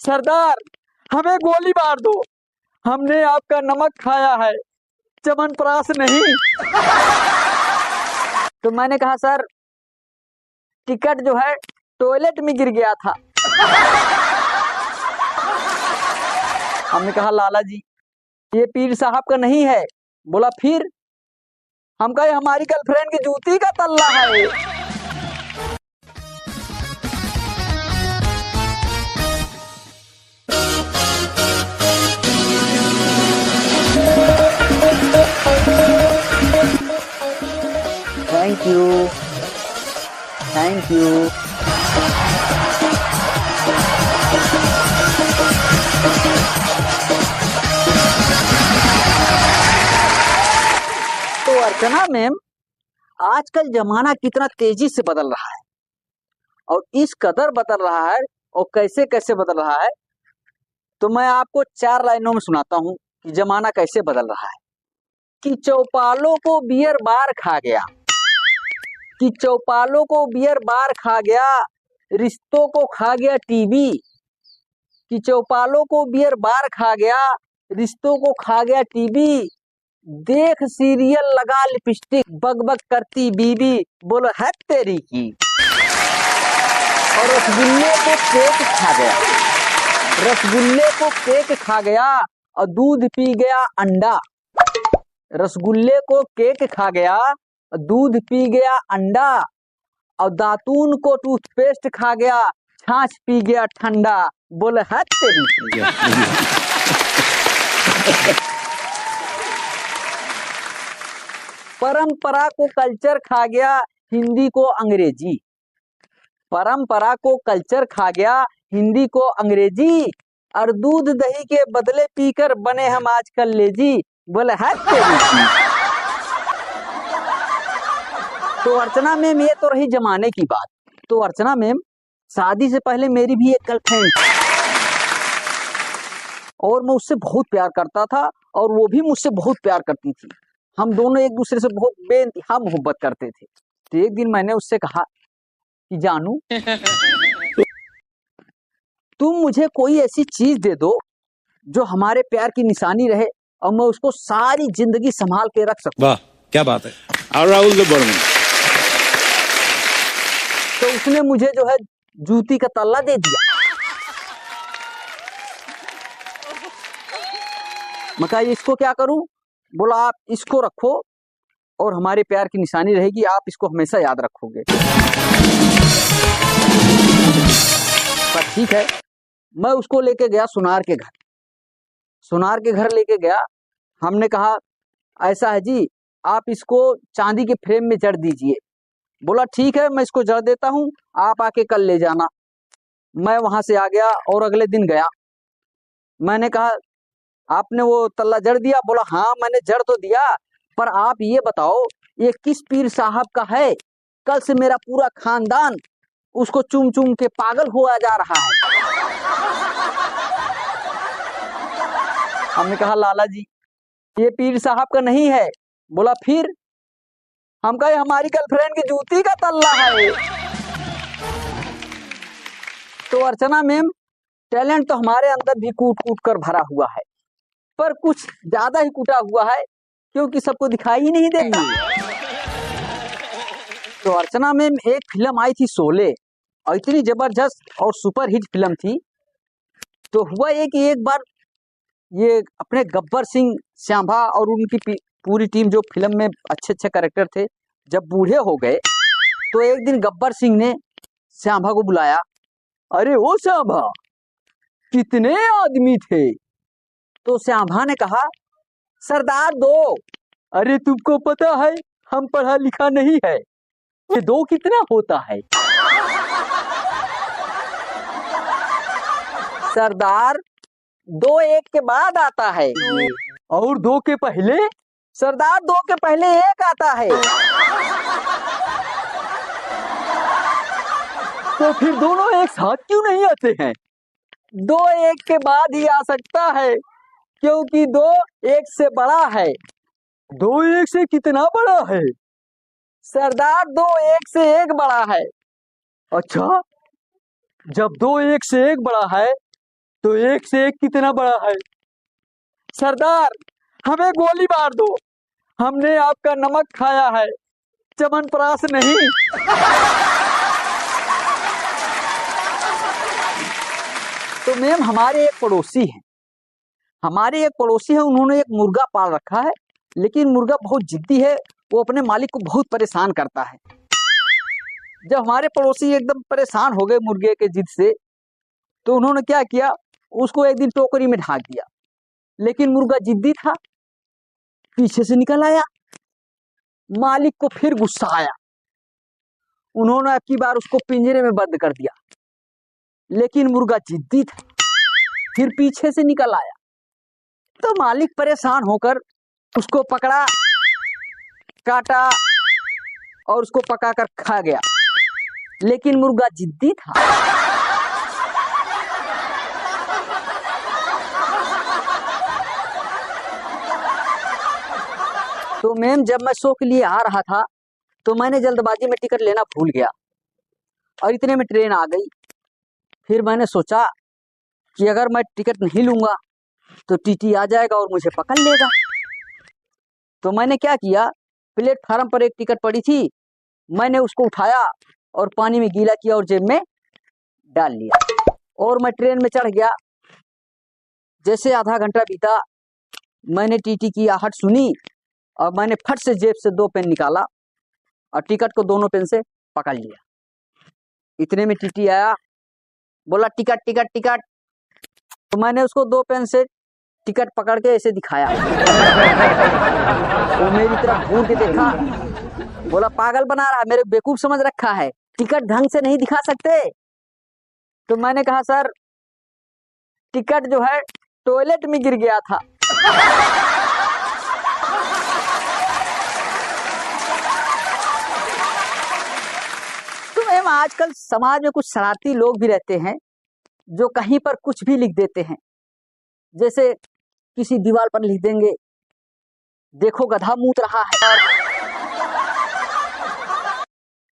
सरदार, हमें गोली मार दो, हमने आपका नमक खाया है, च्यवनप्राश नहीं। तो मैंने कहा सर, टिकट जो है टॉयलेट में गिर गया था। हमने कहा लाला जी, ये पीर साहब का नहीं है। बोला फिर? हम कहे हमारी गर्लफ्रेंड की जूती का तल्ला है। Thank you, thank you. तो अर्चना मैम, आजकल जमाना कितना तेजी से बदल रहा है, और इस कदर बदल रहा है और कैसे कैसे बदल रहा है, तो मैं आपको 4 लाइनों में सुनाता हूं कि जमाना कैसे बदल रहा है। कि चौपालों को बियर बार खा गया, कि चौपालों को बियर बार खा गया, रिश्तों को खा गया टीवी। कि चौपालों को बियर बार खा गया, रिश्तों को खा गया टीवी। देख सीरियल लगा लिपस्टिक, बकबक करती बीबी, बोलो है तेरी की। और रसगुल्ले को केक खा गया, रसगुल्ले को केक खा गया और दूध पी गया अंडा। रसगुल्ले को केक खा गया, दूध पी गया अंडा, और दातून को टूथपेस्ट खा गया, छाछ पी गया ठंडा। बोले है तेरी। परंपरा को कल्चर खा गया, हिंदी को अंग्रेजी। परंपरा को कल्चर खा गया, हिंदी को अंग्रेजी, और दूध दही के बदले पीकर बने हम आजकल लेजी। बोले है तेरी। तो अर्चना मैम, ये तो रही जमाने की बात। तो अर्चना मैम, शादी से पहले मेरी भी एक गर्लफ्रेंड थी, और मैं उससे बहुत प्यार करता था, और वो भी मुझसे बहुत प्यार करती थी। हम दोनों एक दूसरे से बहुत बेइंतहा मोहब्बत करते थे। तो एक दिन मैंने उससे कहा कि जानू, तुम मुझे कोई ऐसी चीज दे दो जो हमारे प्यार की निशानी रहे, और मैं उसको सारी जिंदगी संभाल के रख सकूं। वाह क्या बात है। और राहुल बर्मन। तो उसने मुझे जो है जूती का तल्ला दे दिया। मैं कहा इसको क्या करूं? बोला आप इसको रखो, और हमारे प्यार की निशानी रहेगी, आप इसको हमेशा याद रखोगे। पर ठीक है, मैं उसको लेके गया सुनार के घर। सुनार के घर लेके गया, हमने कहा ऐसा है जी, आप इसको चांदी के फ्रेम में जड़ दीजिए। बोला ठीक है, मैं इसको जड़ देता हूं, आप आके कल ले जाना। मैं वहां से आ गया और अगले दिन गया। मैंने कहा आपने वो तल्ला जड़ दिया? बोला हाँ मैंने जड़ तो दिया, पर आप ये बताओ ये किस पीर साहब का है? कल से मेरा पूरा खानदान उसको चूम चूम के पागल हुआ जा रहा है। हमने कहा लाला जी, ये पीर साहब का नहीं है। बोला फिर? हम कहे हमारी गर्लफ्रेंड की जूती का तल्ला है। तो अर्चना मैम, टैलेंट तो हमारे अंदर भी कूट कूट कर भरा हुआ है, पर कुछ ज्यादा ही कूटा हुआ है, क्योंकि सबको दिखाई ही नहीं देता। तो अर्चना मैम, एक फिल्म आई थी शोले, और इतनी जबरदस्त और सुपर हिट फिल्म थी। तो हुआ ये कि एक बार ये अपने गब्बर सिंह, श्यामभा और उनकी पूरी टीम, जो फिल्म में अच्छे अच्छे कैरेक्टर थे, जब बूढ़े हो गए, तो एक दिन गब्बर सिंह ने श्यामभा को बुलाया। अरे ओ श्यामभा, कितने आदमी थे? तो श्यामभा ने कहा सरदार 2। अरे तुमको पता है हम पढ़ा लिखा नहीं है, ये 2 कितना होता है? सरदार 2 1 के बाद आता है, और 2 के पहले? सरदार 2 के पहले 1 आता है। तो फिर दोनों एक साथ क्यों नहीं आते हैं? 2 1 के बाद ही आ सकता है, क्योंकि 2 1 से बड़ा है। 2 1 से कितना बड़ा है? सरदार 2 1 से 1 बड़ा है। अच्छा, जब 2 1 से 1 बड़ा है, तो एक से एक कितना बड़ा है। सरदार, हमें गोली मार दो, हमने आपका नमक खाया है, च्यवनप्राश नहीं। तो मैम हमारे एक पड़ोसी है, उन्होंने एक मुर्गा पाल रखा है, लेकिन मुर्गा बहुत जिद्दी है, वो अपने मालिक को बहुत परेशान करता है। जब हमारे पड़ोसी एकदम परेशान हो गए मुर्गे के जिद से, तो उन्होंने क्या किया, उसको एक दिन टोकरी में ढाक दिया, लेकिन मुर्गा जिद्दी था, पीछे से निकल आया। मालिक को फिर गुस्सा आया, उन्होंने अब की बार उसको पिंजरे में बंद कर दिया, लेकिन मुर्गा जिद्दी था, फिर पीछे से निकल आया। तो मालिक परेशान होकर उसको पकड़ा, काटा और उसको पकाकर खा गया, लेकिन मुर्गा जिद्दी था। तो मैम जब मैं शो के लिए आ रहा था, तो मैंने जल्दबाजी में टिकट लेना भूल गया और इतने में ट्रेन आ गई। फिर मैंने सोचा कि अगर मैं टिकट नहीं लूंगा तो टीटी आ जाएगा और मुझे पकड़ लेगा। तो मैंने क्या किया, प्लेटफार्म पर एक टिकट पड़ी थी, मैंने उसको उठाया और पानी में गीला किया और जेब में डाल लिया और मैं ट्रेन में चढ़ गया। जैसे आधा घंटा बीता, मैंने टीटी की आहट सुनी और मैंने फट से जेब से 2 पेन निकाला और टिकट को दोनों पेन से पकड़ लिया। इतने में टीटी आया, बोला टिकट टिकट टिकट। तो मैंने उसको 2 पेन से टिकट पकड़ के ऐसे दिखाया। वो मेरी तरफ घूर के देखा, बोला पागल बना रहा, मेरे बेवकूफ समझ रखा है, टिकट ढंग से नहीं दिखा सकते। तो मैंने कहा सर, टिकट जो है टॉयलेट में गिर गया था। तो मैम आजकल समाज में कुछ शरारती लोग भी रहते हैं जो कहीं पर कुछ भी लिख देते हैं। जैसे किसी दीवार पर लिख देंगे, देखो गधा मूत रहा है।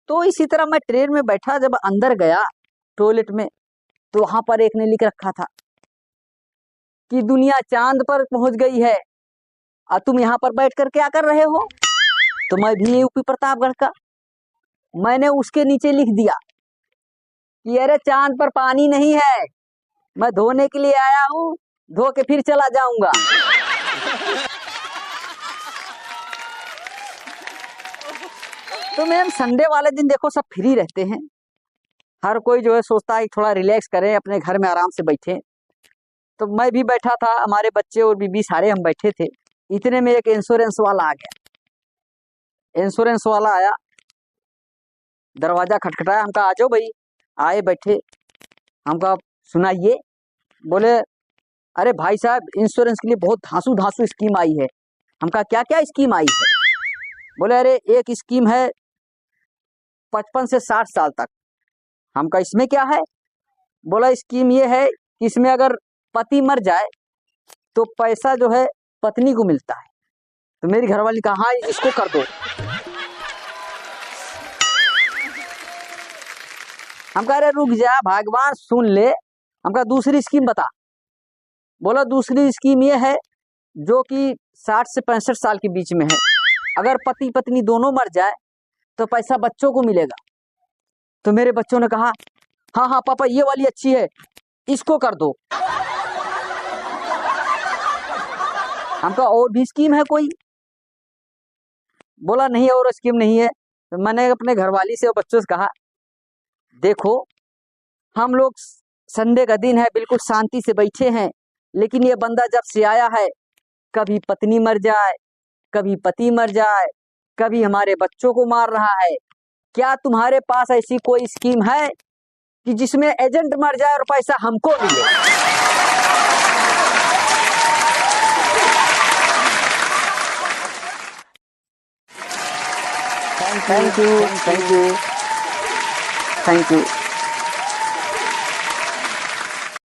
तो इसी तरह मैं ट्रेन में बैठा, जब अंदर गया टॉयलेट में, तो वहां पर एक ने लिख रखा था कि दुनिया चांद पर पहुंच गई है और तुम यहाँ पर बैठ कर क्या कर रहे हो। तो मैं भी यूपी प्रतापगढ़ का, मैंने उसके नीचे लिख दिया कि अरे चांद पर पानी नहीं है, मैं धोने के लिए आया हूँ, धो के फिर चला जाऊंगा। तो मैम संडे वाले दिन देखो सब फ्री रहते हैं, हर कोई जो है सोचता है थोड़ा रिलैक्स करें, अपने घर में आराम से बैठे। तो मैं भी बैठा था, हमारे बच्चे और बीबी सारे हम बैठे थे। इतने में एक इंश्योरेंस वाला आ गया। इंश्योरेंस वाला आया, दरवाजा खटखटाया, हमका आ जाओ भाई। आए बैठे, हमका सुनाइए। बोले अरे भाई साहब, इंश्योरेंस के लिए बहुत धांसू धांसू स्कीम आई है। हमका क्या क्या स्कीम आई है। बोले अरे एक स्कीम है 55 से 60 साल तक। हमका इसमें क्या है। बोला स्कीम ये है कि इसमें अगर पति मर जाए तो पैसा जो है पत्नी को मिलता है। तो मेरी घरवाली कहा हाँ इसको कर दो। हम कह रहे रुक जा भगवान सुन ले, हमका दूसरी स्कीम बता। बोला दूसरी स्कीम ये है जो कि 60 से 65 साल के बीच में है, अगर पति पत्नी दोनों मर जाए तो पैसा बच्चों को मिलेगा। तो मेरे बच्चों ने कहा हाँ हाँ पापा ये वाली अच्छी है, इसको कर दो। हमका और भी स्कीम है कोई। बोला नहीं और स्कीम नहीं है। तो मैंने अपने घरवाली से और बच्चों से कहा देखो हम लोग संडे का दिन है, बिल्कुल शांति से बैठे हैं, लेकिन ये बंदा जब से आया है कभी पत्नी मर जाए, कभी पति मर जाए, कभी हमारे बच्चों को मार रहा है। क्या तुम्हारे पास ऐसी कोई स्कीम है कि जिसमें एजेंट मर जाए और पैसा हमको मिले। Thank you thank you thank you.